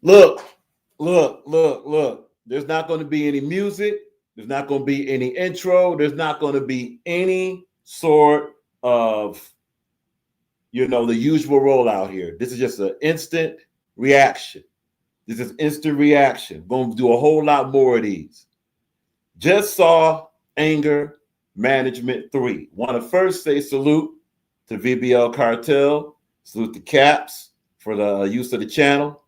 Look, look. There's not going to be any music. There's not going to be any intro. There's not going to be any sort of, the usual rollout here. This is just an instant reaction. This is instant reaction. Going to do a whole lot more of these. Just saw Anger Management 3. Want to first say salute to VBL Cartel. Salute to Caps for the use of the channel.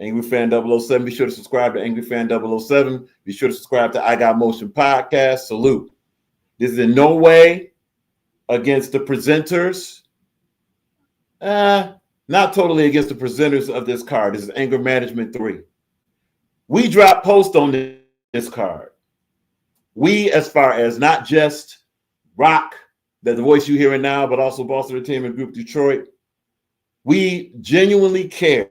Angry Fan 007. Be sure to subscribe to Angry Fan 007. Be sure to subscribe to I Got Motion Podcast. Salute. This is in no way against the presenters. Not totally against the presenters of this card. This is Anger Management 3. We drop post on this card. We, as far as not just RAK, the voice you're hearing now, but also Boston Entertainment Group Detroit, we genuinely care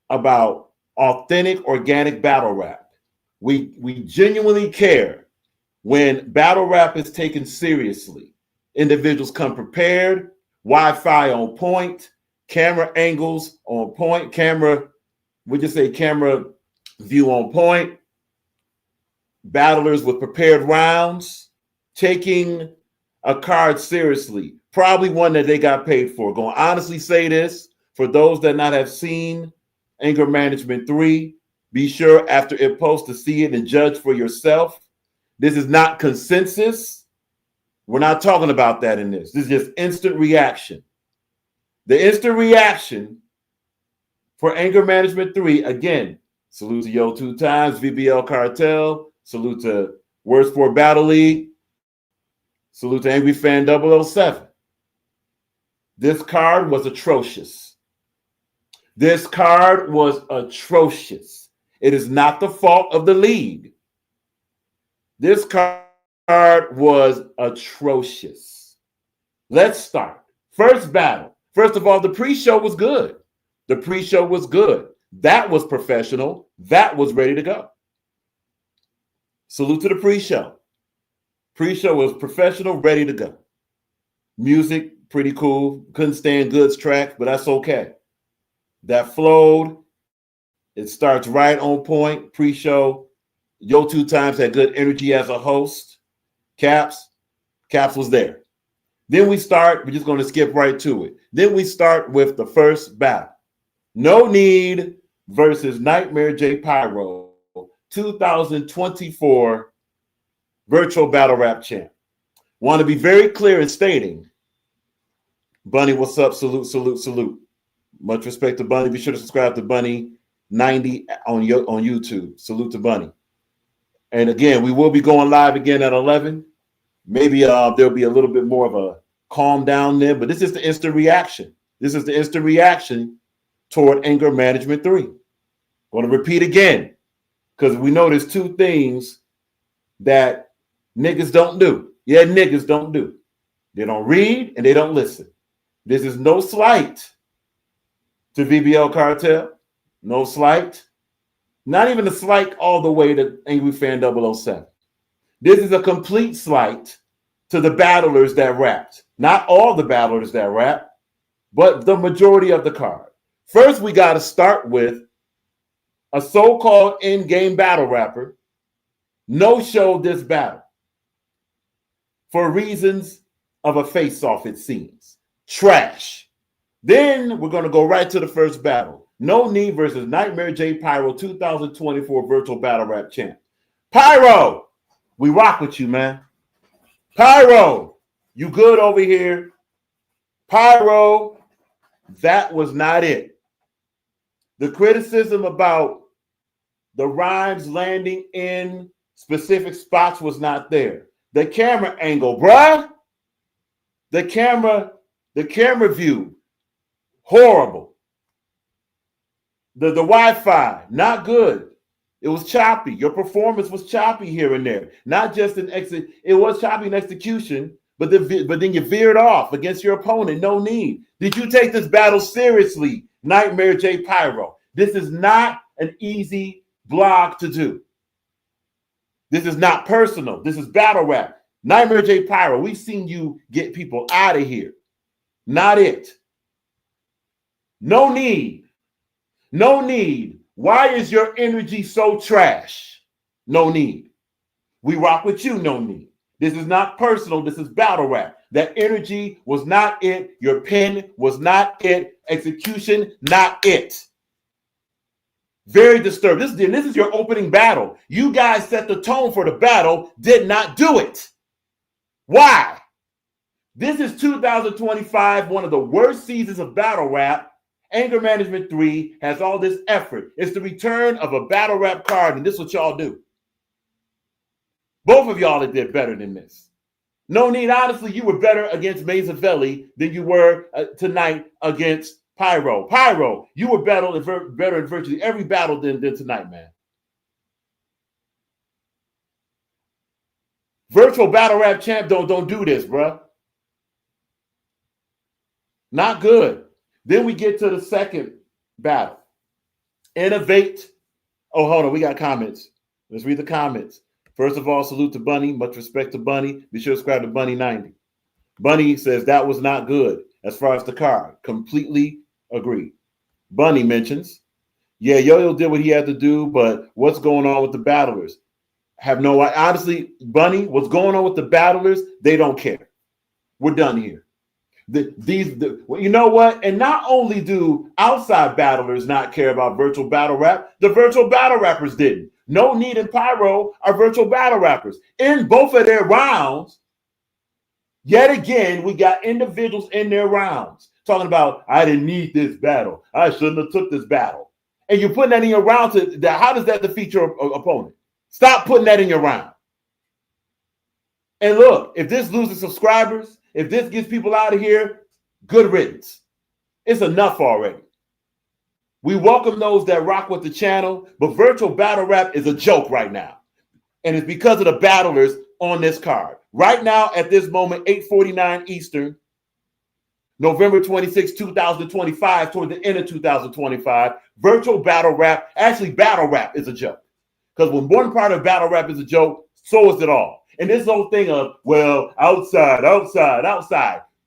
about authentic, organic battle rap. We genuinely care when battle rap is taken seriously. Individuals come prepared, Wi-Fi on point, camera angles on point, camera view on point, battlers with prepared rounds, taking a card seriously, probably one that they got paid for. Going to honestly say this, for those that not have seen Anger Management 3, be sure after it posts to see it and judge for yourself. This is not consensus. We're not talking about that in this. This is just instant reaction. The instant reaction for Anger Management 3, again, salute to Yo 2 Times, VBL Cartel, salute to Word Sport Battle League, salute to Angry Fan 007. This card was atrocious. This card was atrocious. It is not the fault of the league. This card was atrocious. Let's start. First battle. First of all, the pre-show was good. The pre-show was good. That was professional. That was ready to go. Salute to the pre-show. Pre-show was professional, ready to go. Music, pretty cool. Couldn't stand Good's track, but that's okay. That flowed. It starts right on point. Pre-show. Yo 2 Times had good energy as a host. Caps was there. Then we're just going to skip right to it. Then we start with the first battle. No Need versus Nightmare J. Pyro, 2024 Virtual Battle Rap Champ. Want to be very clear in stating, Bunny, what's up? Salute. Much respect to Bunny. Be sure to subscribe to Bunny 90 on YouTube. Salute to Bunny. And again, we will be going live again at 11. Maybe there'll be a little bit more of a calm down there, but this is the instant reaction. This is the instant reaction toward Anger Management 3. Going to repeat again, because we know there's two things that niggas don't do. Yeah, niggas don't do. They don't read and they don't listen. This is no slight to VBL Cartel. No slight. Not even a slight all the way to Angry Fan 007. This is a complete slight to the battlers that rapped. Not all the battlers that rap, but the majority of the card. First, we got to start with a so-called in-game battle rapper no-showed this battle for reasons of a face-off, it seems. Trash. Then we're going to go right to the first battle. No Need versus Nightmare J. Pyro, 2024 Virtual Battle Rap Champ. Pyro! We rock with you, man. Pyro, you good over here? Pyro, that was not it. The criticism about the rhymes landing in specific spots was not there. The camera angle, bruh. The camera view, horrible. The Wi-Fi, not good. It was choppy. Your performance was choppy here and there. Not just in exit. It was choppy in execution, but then you veered off against your opponent. No need. Did you take this battle seriously, Nightmare J. Pyro? This is not an easy blog to do. This is not personal. This is battle rap. Nightmare J. Pyro, we've seen you get people out of here. Not it. No Need No need. Why is your energy so trash? No need. We rock with you, no need. This is not personal. This is battle rap. That energy was not it. Your pen was not it. Execution, not it. Very disturbed. This is your opening battle. You guys set the tone for the battle, did not do it. Why? This is 2025, one of the worst seasons of battle rap. Anger Management 3 has all this effort. It's the return of a battle rap card, and this is what y'all do. Both of y'all that did better than this. No need, honestly, you were better against Machiavelli than you were tonight against Pyro. Pyro, you were better in virtually every battle than tonight, man. Virtual battle rap champ, don't do this, bruh. Not good. Then we get to the second battle. Innovate. Oh, hold on. We got comments. Let's read the comments. First of all, salute to Bunny. Much respect to Bunny. Be sure to subscribe to Bunny 90. Bunny says that was not good as far as the card. Completely agree. Bunny mentions, yeah, Yo-Yo did what he had to do, but what's going on with the battlers? Have no idea. Honestly, Bunny, what's going on with the battlers? They don't care. We're done here. You know what? And not only do outside battlers not care about virtual battle rap, the virtual battle rappers didn't. No Need and Pyro are virtual battle rappers. In both of their rounds, yet again, we got individuals in their rounds talking about, I didn't need this battle. I shouldn't have took this battle. And you're putting that in your round. How does that defeat your opponent? Stop putting that in your round. And look, if this loses subscribers, if this gets people out of here, good riddance. It's enough already. We welcome those that rock with the channel, but virtual battle rap is a joke right now. And it's because of the battlers on this card. Right now, at this moment, 8:49 Eastern, November 26, 2025, toward the end of 2025, virtual battle rap, actually battle rap is a joke. Because when one part of battle rap is a joke, so is it all. And this whole thing of, well, outside.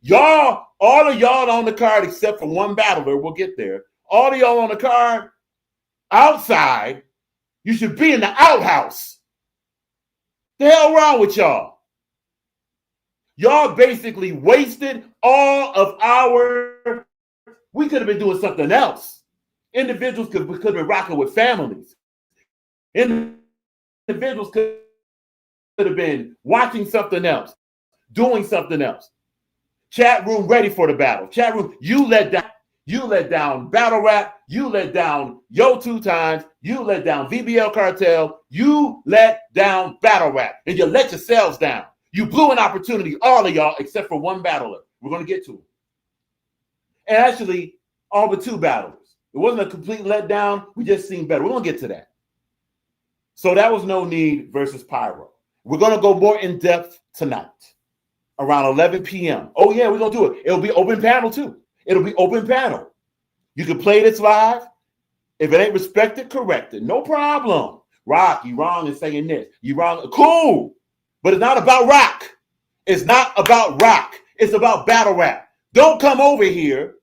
Y'all, all of y'all on the card, except for one battler, we'll get there. All of y'all on the card, outside, you should be in the outhouse. The hell wrong with y'all? Y'all basically wasted all of we could have been doing something else. Individuals could have been rocking with families. Individuals could have been watching something else, doing something else. Chat room ready for the battle. Chat room, you let down battle rap, you let down Yo 2 times, you let down VBL Cartel, you let down battle rap, and you let yourselves down. You blew an opportunity, all of y'all, except for one battler. We're going to get to him. And actually, all but two battlers. It wasn't a complete letdown. We just seen better. We're going to get to that. So that was No Need versus Pyro. We're going to go more in depth tonight, around 11 p.m. Oh, yeah, we're going to do it. It'll be open panel, too. It'll be open panel. You can play this live. If it ain't respected, correct it. No problem. Rock, you wrong in saying this. You wrong. Cool. But it's not about rock. It's not about rock. It's about battle rap. Don't come over here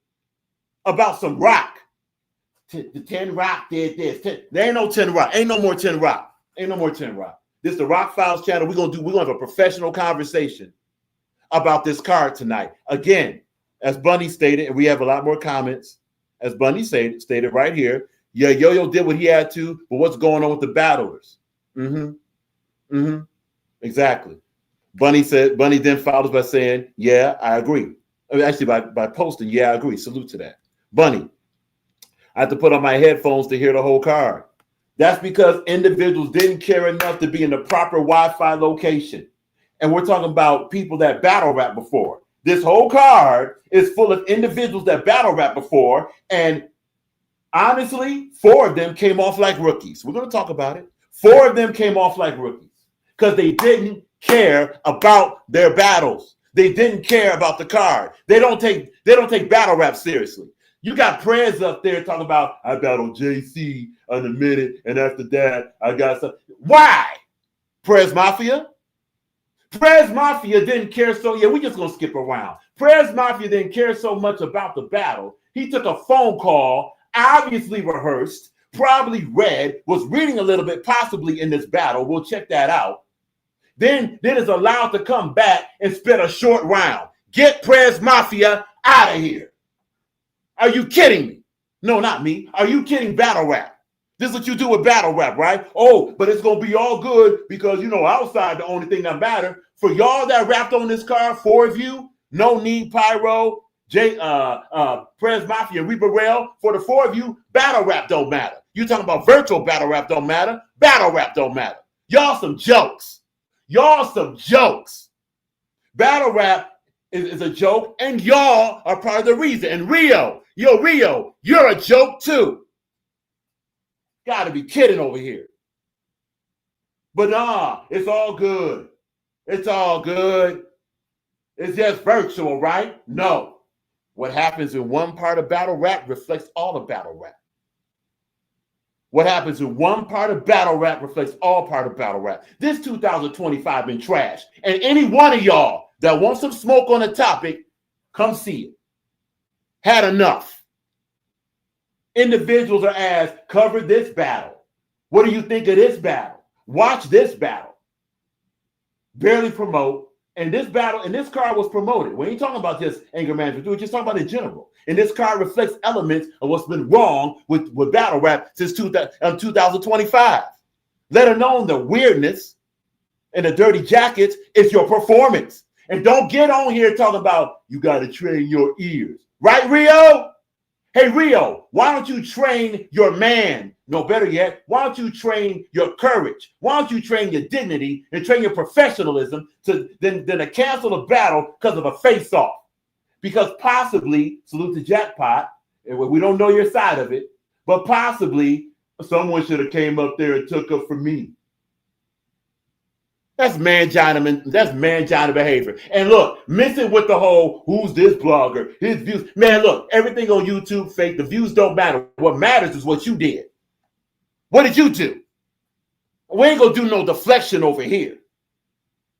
about some rock. The 10 Rock did this. There ain't no 10 Rock. Ain't no more 10 Rock. Ain't no more 10 Rock. This is the RAK Files channel. We're gonna have a professional conversation about this card tonight. Again, as Bunny stated, and we have a lot more comments, as Bunny stated right here. Yeah, Yo-Yo did what he had to, but what's going on with the battlers? Exactly. Bunny then follows by saying, yeah, I agree. I mean, actually, by posting, yeah, I agree. Salute to that. Bunny, I have to put on my headphones to hear the whole card. That's because individuals didn't care enough to be in the proper Wi-Fi location. And we're talking about people that battle rap before. This whole card is full of individuals that battle rap before. And honestly, 4 of them came off like rookies. We're going to talk about it. 4 of them came off like rookies because they didn't care about their battles. They didn't care about the card. They don't take battle rap seriously. You got Prez up there talking about, I battled JC in a minute, and after that, I got some. Why? Prez Mafia? Prez Mafia didn't care so, yeah, we just going to skip around. Prez Mafia didn't care so much about the battle. He took a phone call obviously rehearsed, probably read, was reading a little bit, possibly in this battle. We'll check that out. Then is allowed to come back and spit a short round. Get Prez Mafia out of here. Are you kidding me? No, not me. Are you kidding battle rap? This is what you do with battle rap, right? Oh, but it's going to be all good because, outside the only thing that matters. For y'all that rapped on this card, 4 of you, No Need, Pyro, Prez Mafia, and Reaper Rail, for the 4 of you, battle rap don't matter. You talking about virtual battle rap don't matter. Battle rap don't matter. Y'all some jokes. Y'all some jokes. Battle rap is a joke, and y'all are part of the reason. And Rio, you're a joke too. Gotta be kidding over here. But nah, it's all good. It's all good. It's just virtual, right? No. What happens in one part of battle rap reflects all of battle rap. What happens in one part of battle rap reflects all part of battle rap. This 2025 been trash. And any one of y'all that wants some smoke on the topic, come see it. Had enough. Individuals are asked, cover this battle. What do you think of this battle? Watch this battle. Barely promote. And this battle, and this card was promoted. We ain't talking about just anger management. We're just talking about in general. And this card reflects elements of what's been wrong with battle rap since 2025. Let alone the weirdness and the dirty jackets. It's your performance. And don't get on here talking about you got to train your ears. Right, Rio? Hey, Rio, why don't you train your man? No, better yet, why don't you train your courage? Why don't you train your dignity and train your professionalism than to cancel a battle because of a face-off? Because possibly, salute to Jackpot, and we don't know your side of it, but possibly someone should have came up there and took up for me. That's mangina behavior. And look, miss it with the whole, who's this blogger? His views. Man, look, everything on YouTube fake. The views don't matter. What matters is what you did. What did you do? We ain't gonna do no deflection over here.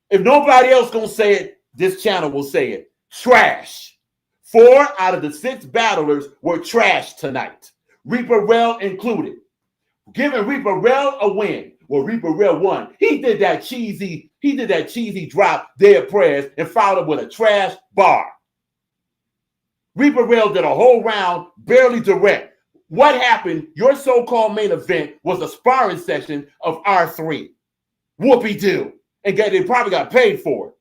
If nobody else gonna say it, this channel will say it. Trash. 4 out of the 6 battlers were trash tonight. Reaper Rail included. Giving Reaper Rail a win. Well, Reaper Rail won. He did that cheesy drop, dead prayers, and followed up with a trash bar. Reaper Rail did a whole round, barely direct. What happened? Your so-called main event was a sparring session of R3. Whoopie-doo. And they probably got paid for it.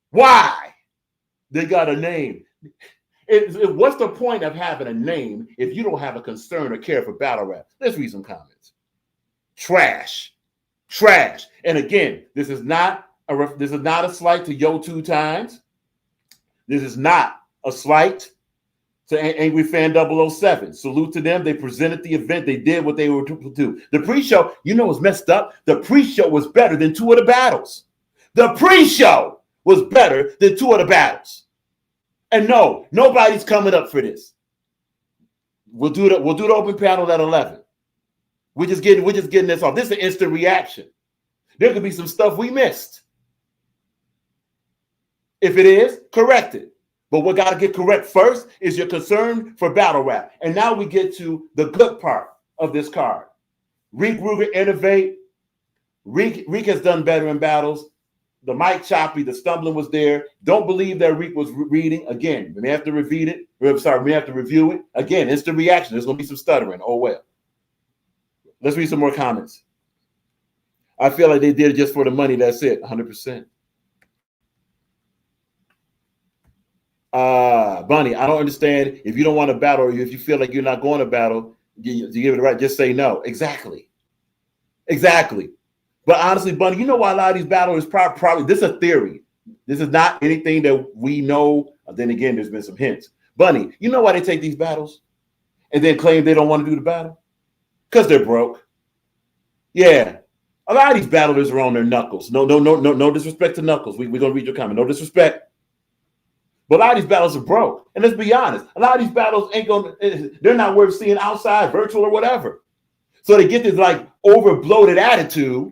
Why? They got a name. What's the point of having a name if you don't have a concern or care for battle rap? Let's read some comments. Trash. And again, this is not a slight to Yo 2 Times. This is not a slight to Angry Fan 007. Salute to them. They presented the event. They did what they were to do. The pre-show, what's messed up? The pre-show was better than 2 of the battles. The pre-show was better than 2 of the battles. And no, nobody's coming up for this. We'll do the open panel at 11. We're just getting this off. This is an instant reaction. There could be some stuff we missed. If it is, correct it. But what got to get correct first is your concern for battle rap. And now we get to the good part of this card. Reek Ruger innovate. Reek has done better in battles. The mic choppy, the stumbling was there. Don't believe that Reek was reading. Again, we may have to review it. We have to review it. Again, instant reaction. There's going to be some stuttering. Oh, well. Let's read some more comments. I feel like they did it just for the money. That's it. 100%. Bunny, I don't understand. If you don't want to battle, or if you feel like you're not going to battle, you give it a right. Just say no. Exactly. But honestly, Bunny, you know why a lot of these battlers probably this is a theory. This is not anything that we know. Then again, there's been some hints. Bunny, you know why they take these battles and then claim they don't want to do the battle? Because they're broke. Yeah. A lot of these battlers are on their knuckles. No disrespect to Knuckles. We're gonna read your comment. No disrespect. But a lot of these battles are broke. And let's be honest, a lot of these battles they're not worth seeing outside, virtual or whatever. So they get this like over bloated attitude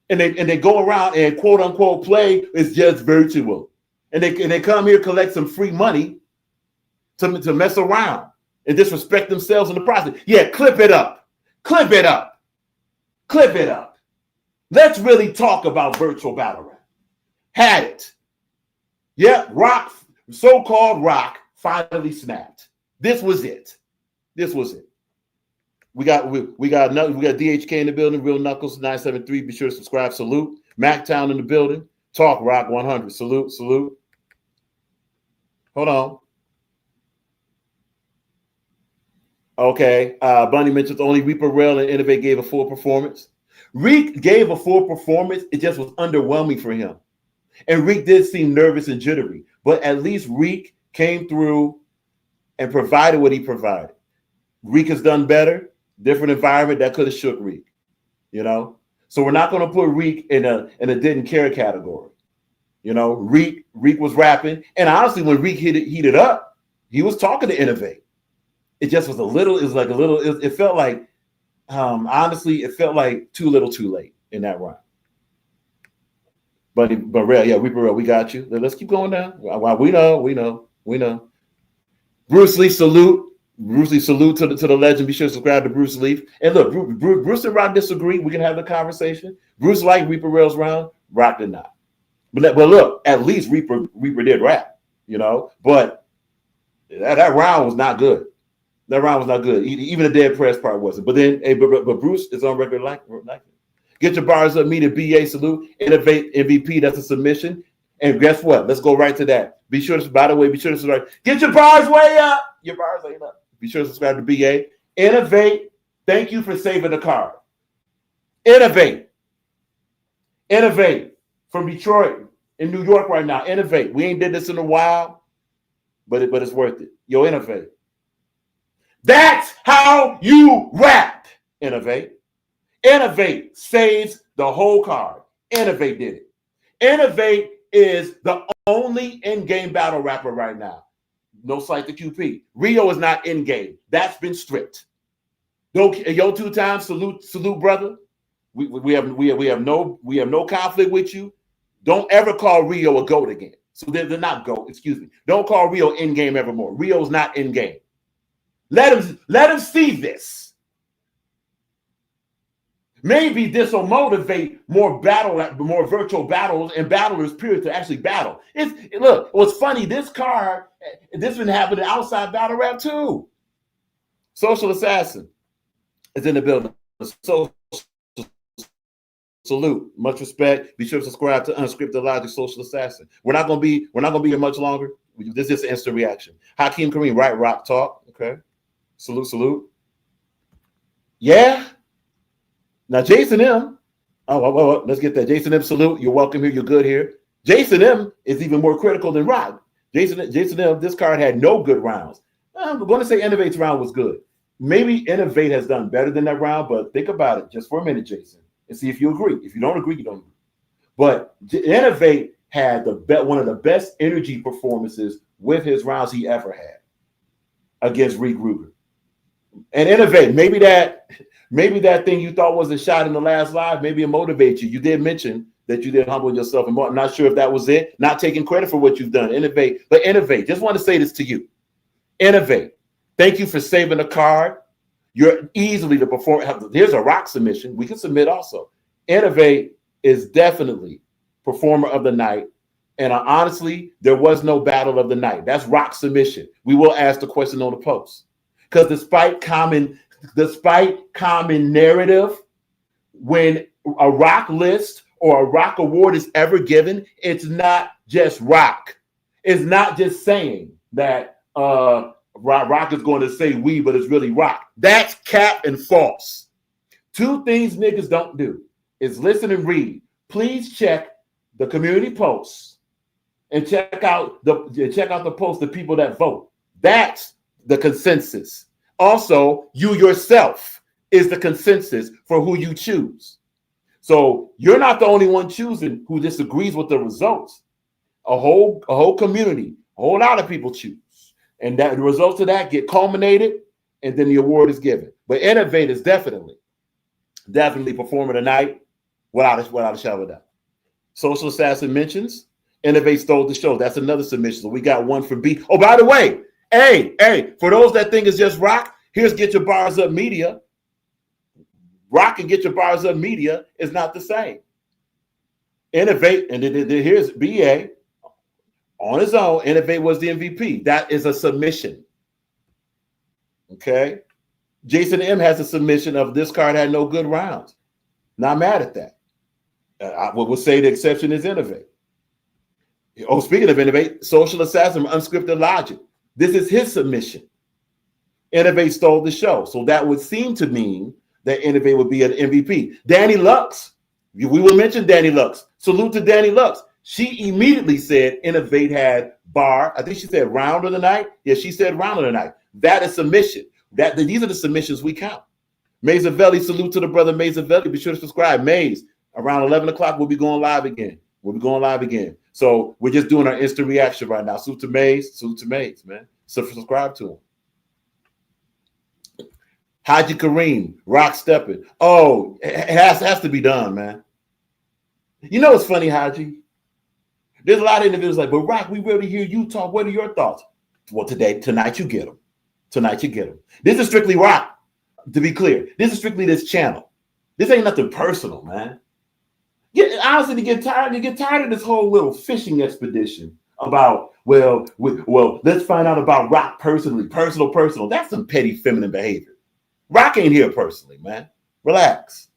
and they go around and quote unquote play is just virtual. And they come here collect some free money to mess around. and disrespect themselves in the process. Yeah, clip it up. Clip it up. Clip it up. Let's really talk about virtual battle rap. Had it. Yep, RAK, so-called RAK finally snapped. This was it. This was it. We got DHK in the building, Real Knuckles 973. Be sure to subscribe. Salute. MacTown in the building. Talk Rock 100. Salute, salute. Hold on. Okay. Bunny mentions only Reaper Rail and Innovate gave a full performance. Reek gave a full performance. It just was underwhelming for him. And Reek did seem nervous and jittery, but at least Reek came through and provided what he provided. Reek has done better. Different environment that could have shook Reek, you know. So we're not going to put Reek in a didn't care category, you know. Reek was rapping, and honestly, when Reek heated up, he was talking to Innovate. It just was a little. It was like a little. It felt like, honestly, it felt like too little, too late in that round. But Rail, yeah, Reaper Rail, we got you. Let's keep going down. We know. Bruce Lee, salute. Bruce Lee, salute to the legend. Be sure to subscribe to Bruce Lee. And look, Bruce and Rock disagree. We can have the conversation. Bruce liked Reaper Rail's round. Rock did not. But look, at least Reaper did rap, you know. But that round was not good. That round was not good. Even the dead press part wasn't. But then, but Bruce is on record like it. Get your bars up, meet a BA, salute, Innovate, MVP. That's a submission. And guess what? Let's go right to that. Be sure to, by the way, subscribe. Get your bars way up. Your bars ain't up. Be sure to subscribe to BA. Innovate. Thank you for saving the card. Innovate. From Detroit in New York right now. Innovate. We ain't did this in a while, but it's worth it. Yo, Innovate. That's how you rap. Innovate. Innovate saves the whole card. Innovate did it. Innovate is the only in-game battle rapper right now. No slight to QP. Rio is not in-game. That's been stripped. Yo, 2 times, salute, brother. We have no conflict with you. Don't ever call Rio a GOAT again. So they're not GOAT, excuse me. Don't call Rio in-game evermore. Rio's not in-game. Let him see this. Maybe this will motivate more virtual battles and battlers, period, to actually battle. Look, what's funny, this been happening outside battle rap too. Social Assassin is in the building. So salute, much respect. Be sure to subscribe to Unscripted Logic, Social Assassin. We're not gonna be here much longer. This is an instant reaction. Hakeem Kareem, right? Rock talk. Okay. Salute. Yeah. Now, Jason M. Let's get that. Jason M, salute. You're welcome here. You're good here. Jason M is even more critical than Rock. Jason M, this card had no good rounds. I'm going to say Innovate's round was good. Maybe Innovate has done better than that round, but think about it just for a minute, Jason, and see if you agree. If you don't agree, you don't agree. But Innovate had one of the best energy performances with his rounds he ever had against Reek Ruger. And Innovate, maybe that thing you thought was a shot in the last live, maybe it motivates you. You did mention that you did humble yourself. And I'm not sure if that was it. Not taking credit for what you've done. Innovate. But Innovate, just want to say this to you. Innovate. Thank you for saving the card. You're easily the performer. Here's a Rock submission. We can submit also. Innovate is definitely performer of the night. And honestly, there was no battle of the night. That's Rock submission. We will ask the question on the post. Because despite common narrative, when a Rock list or a Rock award is ever given, it's not just Rock. It's not just saying that Rock is going to say we, but it's really Rock. That's cap and false. 2 things niggas don't do is listen and read. Please check the community posts and check out the posts of people that vote. That's the consensus. Also, you yourself is the consensus for who you choose. So you're not the only one choosing who disagrees with the results. A whole community, a whole lot of people choose. And that the results of that get culminated, and then the award is given. But Innovate is definitely performer tonight without a shadow of doubt. Social Assassin mentions Innovate stole the show. That's another submission. So we got one from B. Oh, by the way, Hey, for those that think it's just rock, here's Get Your Bars Up Media. Rock and Get Your Bars Up Media is not the same. Innovate, and here's BA on his own. Innovate was the MVP. That is a submission. Okay. Jason M has a submission of this card had no good rounds. Not mad at that. I will say the exception is Innovate. Oh, speaking of Innovate, Social Assassin, Unscripted Logic. This is his submission. Innovate stole the show. So that would seem to mean that Innovate would be an MVP. Danny Lux. We will mention Danny Lux. Salute to Danny Lux. She immediately said Innovate had bar. I think she said round of the night. Yeah, she said round of the night. That is submission. These are the submissions we count. Mazavelli, salute to the brother Mazavelli. Be sure to subscribe. Maze, around 11 o'clock, we'll be going live again. So we're just doing our instant reaction right now. Salute to Maze, man. So subscribe to him. Haji Kareem, Rock Steppin'. Oh, it has to be done, man. You know what's funny, Haji? There's a lot of individuals like, but Rock, we rarely hear you talk. What are your thoughts? Well, tonight you get them. This is strictly rock, to be clear. This is strictly this channel. This ain't nothing personal, man. Honestly, you get tired of this whole little fishing expedition about, well, let's find out about Rock personally, personal. That's some petty feminine behavior. Rock ain't here personally, man. Relax.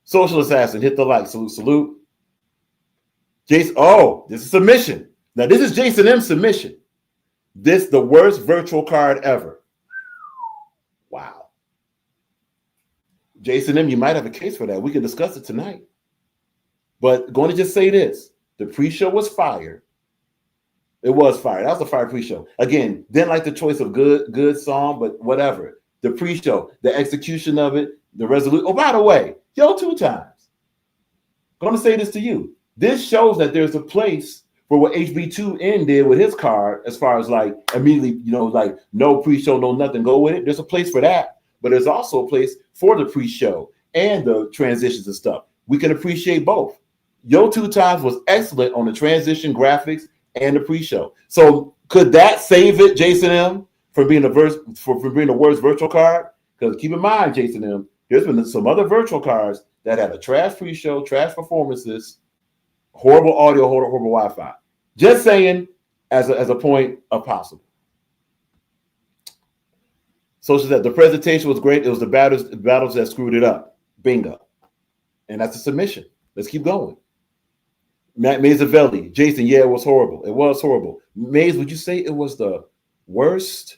Social Assassin, hit the like. Salute. Jason, this is submission. Now, this is Jason M's submission. This the worst virtual card ever. Wow. Jason M, you might have a case for that. We can discuss it tonight. But going to just say this. The pre-show was fire. It was fire. That was a fire pre-show. Again, didn't like the choice of good song, but whatever. The pre-show, the execution of it, the resolution. Oh, by the way, yo, 2 times. Going to say this to you. This shows that there's a place for what HB2N did with his card, as far as like immediately, like no pre-show, no nothing, go with it. There's a place for that, but there's also a place for the pre-show and the transitions and stuff. We can appreciate both. Yo 2 times was excellent on the transition graphics and the pre-show. So could that save it, Jason M, from being the worst virtual card? Because keep in mind, Jason M, there's been some other virtual cards that had a trash pre-show, trash performances, horrible audio, horrible Wi-Fi. Just saying, as a point of possible. Social said the presentation was great. It was the battles that screwed it up. Bingo. And that's a submission. Let's keep going. Matt Mazavelli, Jason, yeah, it was horrible. It was horrible. Maze, would you say it was the worst?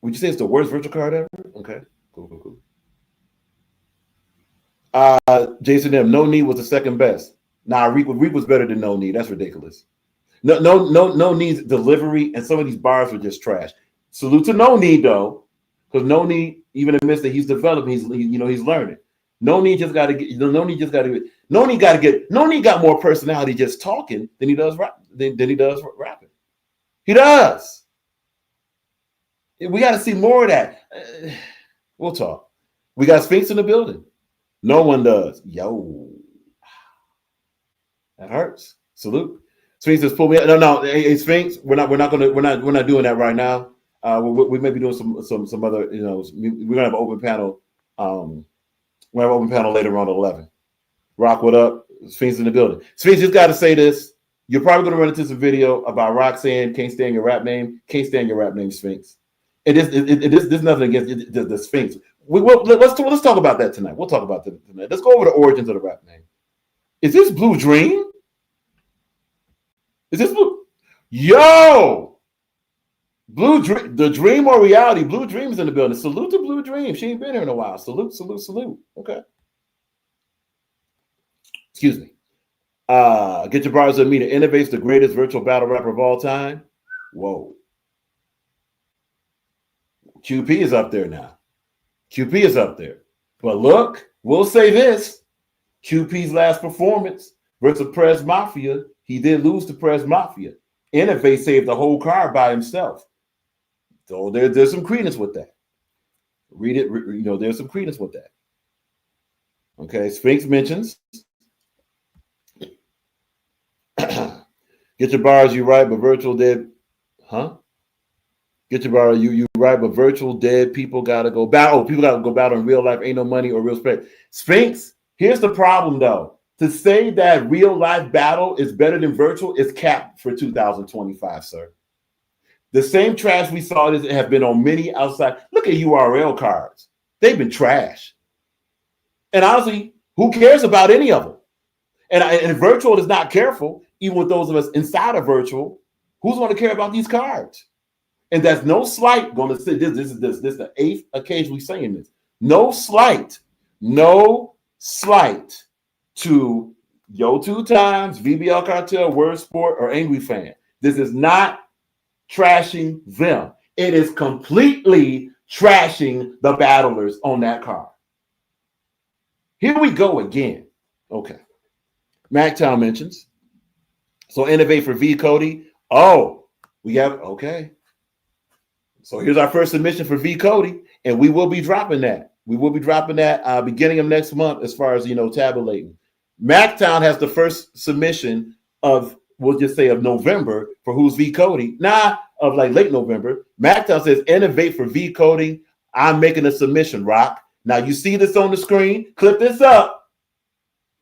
Would you say it's the worst virtual card ever? Okay, cool. Jason M, No Need was the second best. Nah, Reek was better than No Need. That's ridiculous. No Need's delivery and some of these bars were just trash. Salute to No Need though, because No Need, even admits that he's developing, he's learning. No Need got more personality just talking than he does rapping. He does. We got to see more of that. We'll talk. We got Sphinx in the building. No one does. Yo. That hurts. Salute. Sphinx just pulled me out. No. Hey, Sphinx, we're not doing that right now. We may be doing some other, we're gonna have an open panel. We'll have an open panel later on at 11. Rock, what up? Sphinx in the building. Sphinx, just gotta say this. You're probably gonna run into some video about Rock saying can't stand your rap name. Can't stand your rap name, Sphinx. There's nothing against the Sphinx. Let's talk about that tonight. We'll talk about that tonight. Let's go over the origins of the rap name. Is this Blue Dream? Is this Blue? Yo! Blue Dream, the dream or reality? Blue Dream's in the building. Salute to Blue Dream. She ain't been here in a while. Salute. Okay. Excuse me. Get Your Bars on Me. Innovates the greatest virtual battle rapper of all time. Whoa. QP is up there now. But look, we'll say this. QP's last performance versus Prez Mafia, he did lose to Prez Mafia. Innovate saved the whole card by himself. So there's some credence with that. Read it, there's some credence with that. Okay, Sphinx mentions. Get Your Bars, you right, but virtual did, huh? Get your bar. You right, but virtual dead people gotta go battle. Oh, people gotta go battle in real life. Ain't no money or real respect. Sphinx. Here's the problem though. To say that real life battle is better than virtual is capped for 2025, sir. The same trash we saw this have been on many outside. Look at URL cards. They've been trash. And honestly, who cares about any of them? And virtual is not careful, even with those of us inside of virtual. Who's going to care about these cards? And that's no slight going to say this is the eighth occasion we're saying this. No slight to Yo 2 Times, VBL Cartel, Word Sport, or Angry Fan. This is not trashing them. It is completely trashing the battlers on that card. Here we go again. Okay. MacTown mentions. So innovate for V Cody. Oh, we have, okay. So here's our first submission for V Cody, and we will be dropping that. We will be dropping that beginning of next month as far as, tabulating. MacTown has the first submission of, we'll just say of November for who's V Cody. Of like late November. MacTown says innovate for V Cody. I'm making a submission, Rock. Now you see this on the screen. Clip this up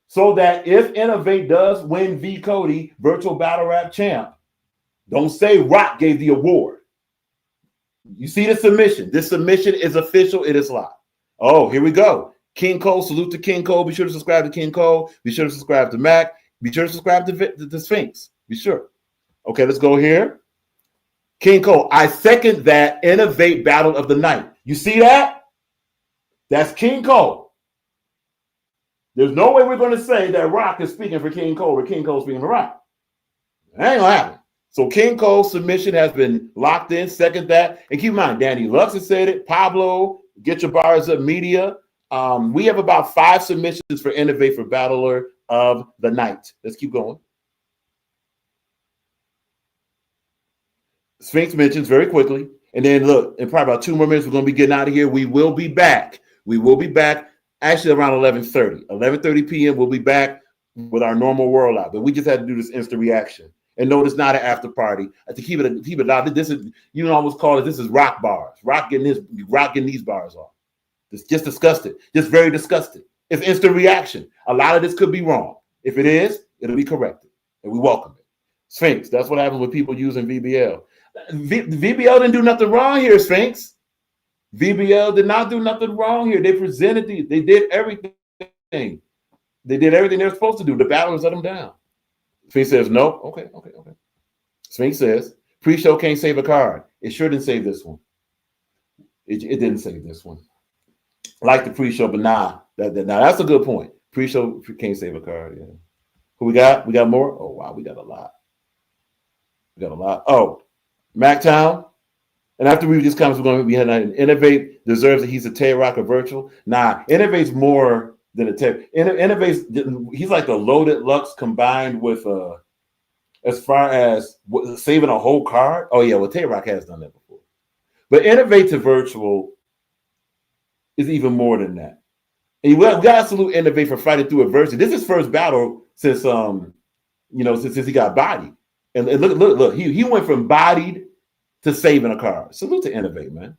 so that if Innovate does win V Cody Virtual Battle Rap Champ, don't say Rock gave the award. You see the submission. This submission is official. It is live. Oh, here we go. King Cole, salute to King Cole. Be sure to subscribe to King Cole. Be sure to subscribe to Mac. Be sure to subscribe to the Sphinx. Be sure. Okay, let's go here. King Cole, I second that Innovate Battle of the Night. You see that? That's King Cole. There's no way we're going to say that Rock is speaking for King Cole or King Cole speaking for Rock. That ain't going to happen. So King Cole's submission has been locked in. Second that. And keep in mind, Danny Lux has said it. Pablo, Get Your Bars Up Media. We have about 5 submissions for Innovate for Battler of the Night. Let's keep going. Sphinx mentions very quickly. And then look, in probably about 2 more minutes, we're going to be getting out of here. We will be back. We will be back actually around 11:30. 11:30 p.m. We'll be back with our normal world out. But we just had to do this instant reaction. And no, it's not an after party. To keep it out. This is, you can almost call it, this is rock bars. Rock getting these bars off. Just disgusted. Just very disgusted. It's instant reaction. A lot of this could be wrong. If it is, it'll be corrected. And we welcome it. Sphinx, that's what happens with people using VBL. VBL didn't do nothing wrong here, Sphinx. VBL did not do nothing wrong here. They presented they did everything. They did everything they're supposed to do. The battlers let them down. Sphinx says, no. Okay. Sphinx says, pre-show can't save a card. It sure didn't save this one. It didn't save this one. Like the pre-show, but that's a good point. Pre-show can't save a card. Yeah. Who we got? We got more? Oh, wow. We got a lot. Oh, MacTown. And after we read these comments, we're going to be heading. Innovate deserves that he's a Tay Rock or virtual. Innovate's more than a Tay. Innovate's, he's like the loaded Lux combined with as far as saving a whole card. Oh yeah, well Tay Rock has done that before. But Innovate to virtual is even more than that. And we got to salute Innovate for fighting through adversity. This is his first battle since since he got bodied. And look, he went from bodied to saving a card. Salute to Innovate, man.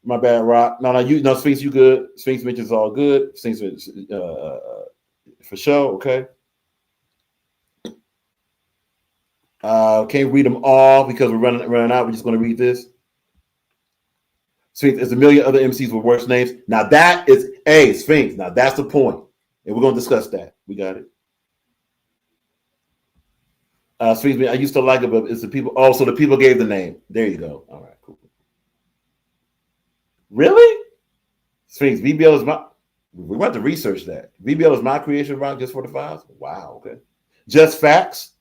My bad, Rock. No, Sphinx, you good. Sphinx mentions all good. Sphinx for sure, okay. Can't read them all because we're running out. We're just going to read this. Sphinx, there's a million other MCs with worse names. Now that is Sphinx. Now that's the point. And we're going to discuss that. We got it. Sphinx, I used to like it, but it's the people. Oh, so the people gave the name. There you go. All right, cool. Really? Sphinx, VBL is my. We want to research that. VBL is my creation, Rock, just for the files. Wow. Okay. Just facts.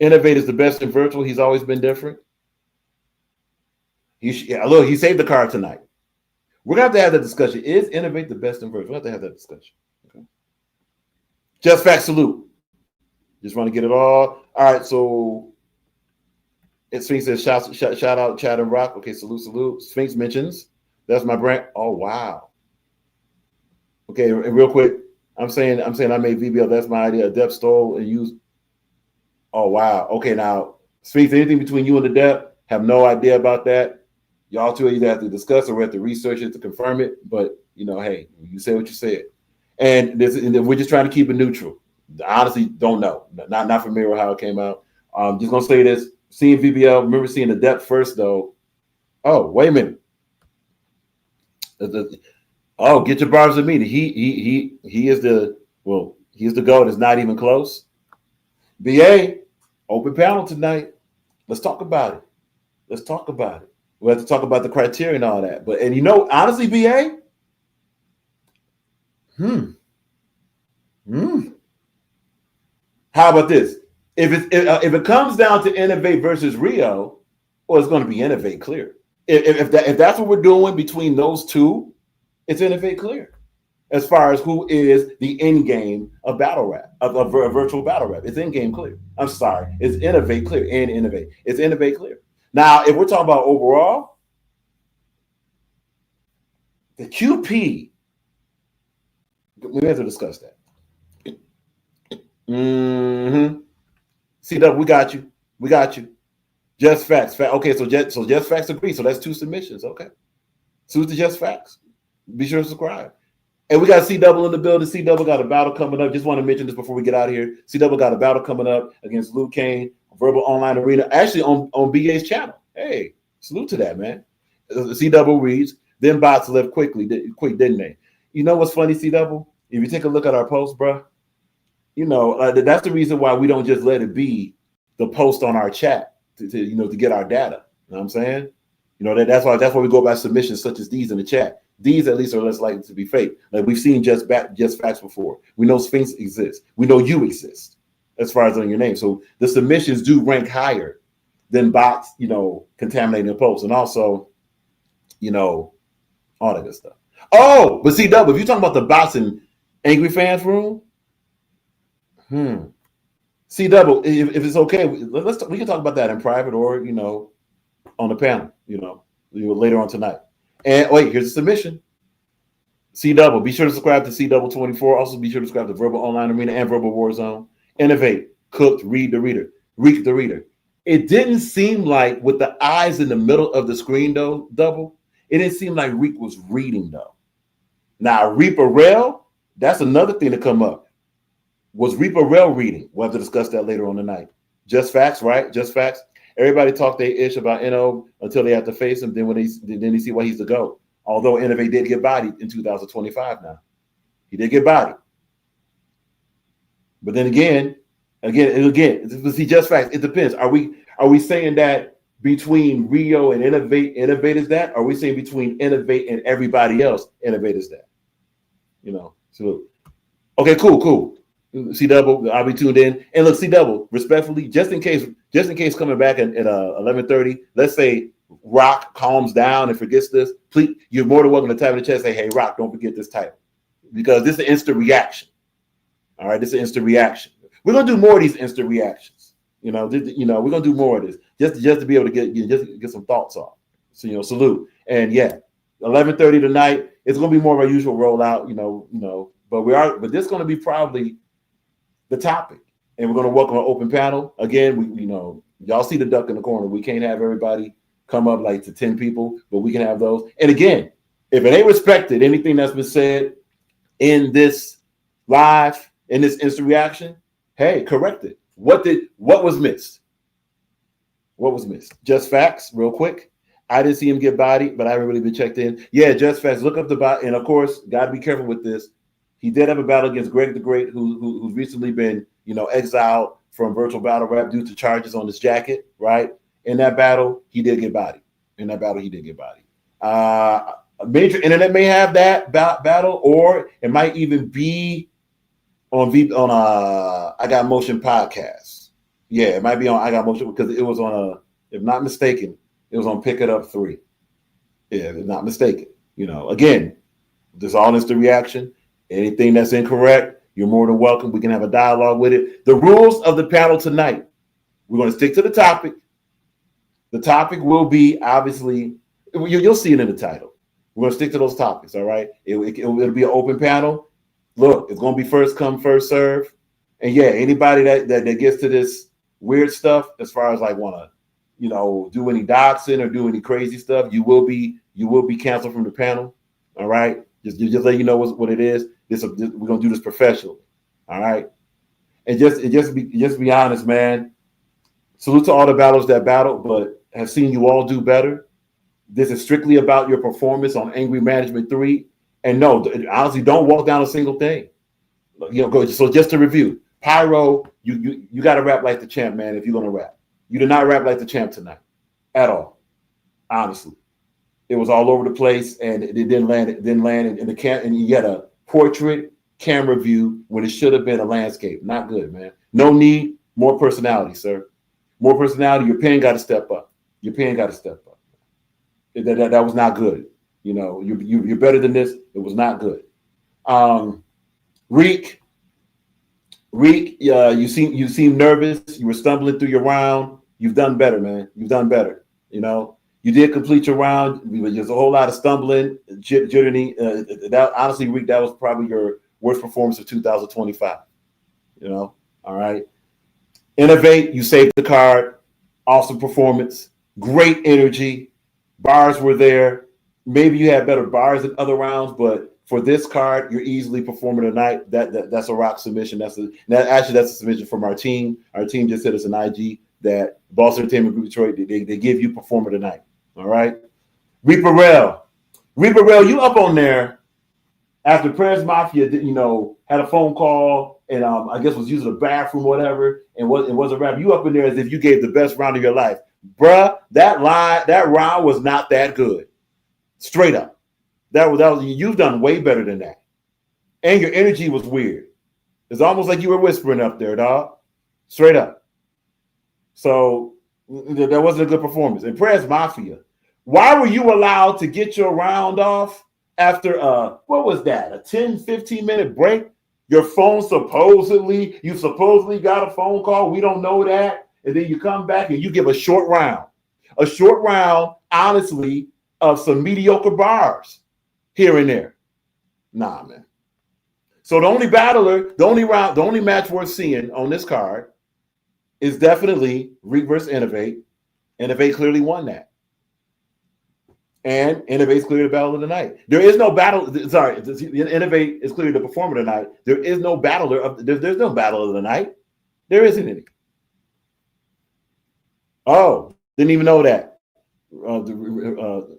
Innovate is the best in virtual. He's always been different. Look, he saved the card tonight. We're going to have that discussion. Is Innovate the best in virtual? We'll have to have that discussion. Okay. Just facts, salute. Just want to get it all. All right, so Sphinx says shout out Chad and Rock. Okay, salute. Sphinx mentions that's my brand. Oh wow. Okay, and real quick, I'm saying I made VBL. That's my idea. Adept stole and used. Oh wow. Okay, now Sphinx, anything between you and Adept, Have no idea about that. Y'all two either have to discuss or we have to research it to confirm it. But hey, you say what you said, and we're just trying to keep it neutral. Honestly, don't know. Not familiar with how it came out. Just gonna say this: seeing VBL. Remember seeing the depth first, though. Oh, wait a minute. Oh, get your barbs with me. He is the GOAT. It's not even close. BA, open panel tonight. Let's talk about it. We have to talk about the criteria and all that. But honestly, BA. How about this? If it comes down to Innovate versus Rio, well, it's going to be Innovate clear. If that's what we're doing between those two, it's Innovate clear. As far as who is the end game of battle rap, of a virtual battle rap, it's in game clear. I'm sorry, it's Innovate clear and Innovate. It's Innovate clear. Now, if we're talking about overall, the QP, we have to discuss that. C-Dub, we got you. Just Facts. Okay, so Just Facts agree. So that's 2 submissions. Okay. So it's Just Facts. Be sure to subscribe. And we got C-Double in the building. C-Double got a battle coming up. Just want to mention this before we get out of here. C-Double got a battle coming up against Luke Kane, Verbal Online Arena, actually on BA's channel. Hey, salute to that, man. C-Double reads. Then bots left quick, didn't they? You know what's funny, C-Double? If you take a look at our post, bro, that's the reason why we don't just let it be the post on our chat to get our data. You know what I'm saying? That's why we go by submissions such as these in the chat. These at least are less likely to be fake. Like we've seen Just Facts before. We know Sphinx exists. We know you exist as far as on your name. So the submissions do rank higher than bots, contaminating the posts. And also, all that good stuff. Oh, but C-Double, if you're talking about the bots in Angry Fans Room, C-Double, if it's okay, we can talk about that in private or, on the panel, later on tonight. And wait, here's a submission. C-Double, be sure to subscribe to C-Double 24. Also, be sure to subscribe to Verbal Online Arena and Verbal Warzone. Innovate, cooked, read the reader. It didn't seem like with the eyes in the middle of the screen, though, Double, it didn't seem like Reek was reading, though. Now, Reaper Rail, that's another thing to come up. Was Reaper Rail reading? We'll have to discuss that later on tonight. Just Facts, right? Just Facts. Everybody talk their ish about NO until they have to face him. Then they see why he's the GOAT. Although Innovate did get bodied in 2025 now. He did get bodied. But then again, see, Just Facts, it depends. Are we saying that between Rio and Innovate is that? Or are we saying between Innovate and everybody else, Innovate is that? So okay, cool. C-Double, I'll be tuned in. And look, C-Double, respectfully, just in case coming back at 11:30, let's say Rock calms down and forgets this, please, you're more than welcome to type in the chat and say, hey, Rock, don't forget this title. Because this is an instant reaction. All right, this is an instant reaction. We're going to do more of these instant reactions. We're going to do more of this just to be able to get some thoughts off. So, salute. And yeah, 11:30 tonight, it's going to be more of our usual rollout, but this is going to be probably the topic, and we're going to welcome an open panel again. Y'all see the duck in the corner. We can't have everybody come up like to 10 people, but we can have those. And again, if it ain't respected, anything that's been said in this live, in this instant reaction, hey, correct it. What was missed? What was missed? Just Facts, real quick. I didn't see him get bodied, but I haven't really been checked in. Yeah, Just Facts. Look up the bot, and of course, got to be careful with this. He did have a battle against Greg the Great, who's recently been, exiled from virtual battle rap due to charges on his jacket, right? In that battle, he did get bodied. Major internet may have that battle, or it might even be on I Got Motion podcast. Yeah, it might be on I Got Motion because it was on if not mistaken, it was on Pick It Up 3. Yeah, if not mistaken. Again, this all instant reaction. Anything that's incorrect, you're more than welcome. We can have a dialogue with it. The rules of the panel tonight, we're going to stick to the topic. The topic will be, obviously, you'll see it in the title. We're going to stick to those topics, all right? It'll be an open panel. Look, it's going to be first come, first serve. And yeah, anybody that gets to this weird stuff, as far as like want to, do any doxing or do any crazy stuff, you will be canceled from the panel. All right, just let you know what it is. We're gonna do this professionally. All right, and just be honest, man. Salute to all the battlers that battled, but have seen you all do better. This is strictly about your performance on Angry Management 3. And no, honestly, don't walk down a single thing. Go. So just to review, Pyro, you got to rap like the champ, man. If you're gonna rap, you did not rap like the champ tonight, at all. Honestly, it was all over the place, and it didn't land. It didn't land in the camp. And you had a portrait camera view when it should have been a landscape. Not good, man. No need. More personality, sir. More personality. Your pen got to step up. Your pen got to step up. That was not good. You're better than this. It was not good. Reek, you seem nervous. You were stumbling through your round. You've done better, man. You've done better. You did complete your round. There's a whole lot of stumbling, jittery. Honestly, Reek, that was probably your worst performance of 2025. All right. Innovate. You saved the card. Awesome performance. Great energy. Bars were there. Maybe you had better bars in other rounds, but for this card, you're easily performing tonight. That's a rock submission. That's a submission from our team. Our team just sent us an IG that Boston Entertainment Group Detroit, they give you performer tonight. All right. Reaper Rail, you up on there after Prez Mafia, had a phone call and I guess was using the bathroom or whatever, and was a rap. You up in there as if you gave the best round of your life. Bruh, that round was not that good. Straight up. That was you've done way better than that. And your energy was weird. It's almost like you were whispering up there, dog. Straight up. So that wasn't a good performance. And Prez Mafia, why were you allowed to get your round off after what was that? A 10, 15-minute break? You supposedly got a phone call. We don't know that. And then you come back and you give a short round, honestly, of some mediocre bars here and there. Nah, man. So the only match worth seeing on this card is definitely Reek versus Innovate. Innovate clearly won that. And Innovate's clearly the battle of the night. There is no battle. Sorry, Innovate is clearly the performer tonight. There is no battler there's no battle of the night. There isn't any. Oh, didn't even know that.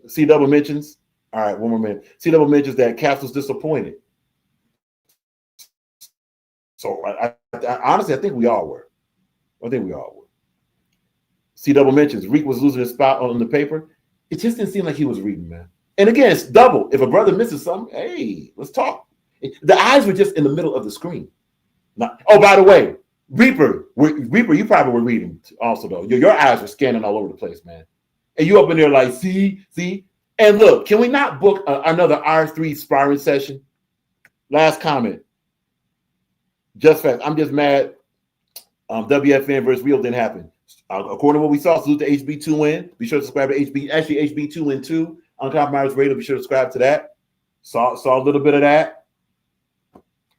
C-Double mentions. All right, one more minute. C-Double mentions that Caps was disappointed. So I honestly, I think we all were. C-Double mentions Reek was losing his spot on the paper. It just didn't seem like he was reading, man. And again, it's double. If a brother misses something, hey, let's talk. The eyes were just in the middle of the screen. Oh, by the way, Reaper, you probably were reading also, though. Your eyes were scanning all over the place, man. And you up in there like, see? And look, can we not book another R3 sparring session? Last comment. Just fast. I'm just mad. WFN versus Real didn't happen. According to what we saw, salute to HB2N. Be sure to subscribe to HB2N2 on Compromise Radio. Be sure to subscribe to that. Saw a little bit of that.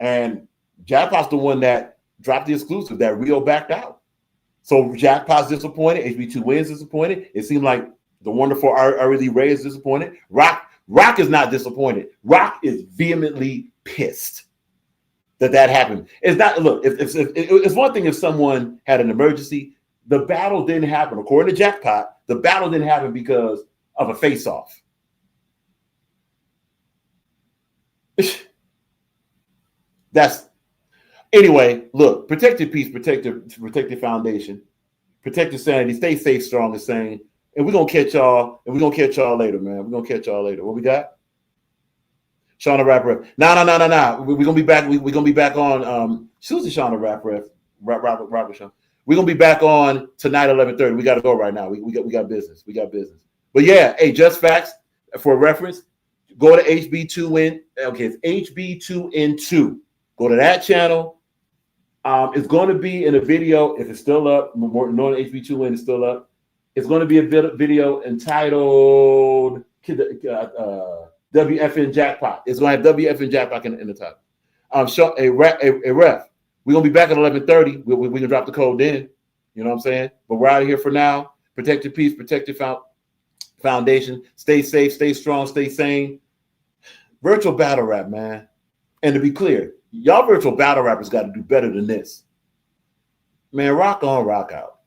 And Jackpot's the one that dropped the exclusive that Rio backed out. So Jackpot's disappointed. HB2N's disappointed. It seemed like the wonderful Ray is disappointed. Rock is not disappointed. Rock is vehemently pissed that happened. It's not. Look, it's one thing if someone had an emergency. The battle didn't happen. According to Jackpot, the battle didn't happen because of a face-off. Anyway, look, protect your peace, protect your foundation, protect your sanity, stay safe, strong, and sane. And we're gonna catch y'all, later, man. We're gonna catch y'all later. What we got? Shauna Rap Ref. No. We're gonna be back. We're gonna be back on Susie Shauna Rap Ref. Rap Show. We're gonna be back on tonight, 11:30. We gotta go right now. We got business. But yeah, hey, just facts for reference. Go to HB2N. Okay, it's HB2N2. Go to that channel. It's going to be in a video if it's still up. Knowing HB2N is still up. It's going to be a video entitled WFN Jackpot. It's going to have WFN Jackpot in the title. A ref. We're going to be back at 11:30. We can drop the code then. You know what I'm saying? But we're out of here for now. Protect your peace, protect your foundation. Stay safe, stay strong, stay sane. Virtual battle rap, man. And to be clear, y'all virtual battle rappers got to do better than this. Man, rock on, rock out.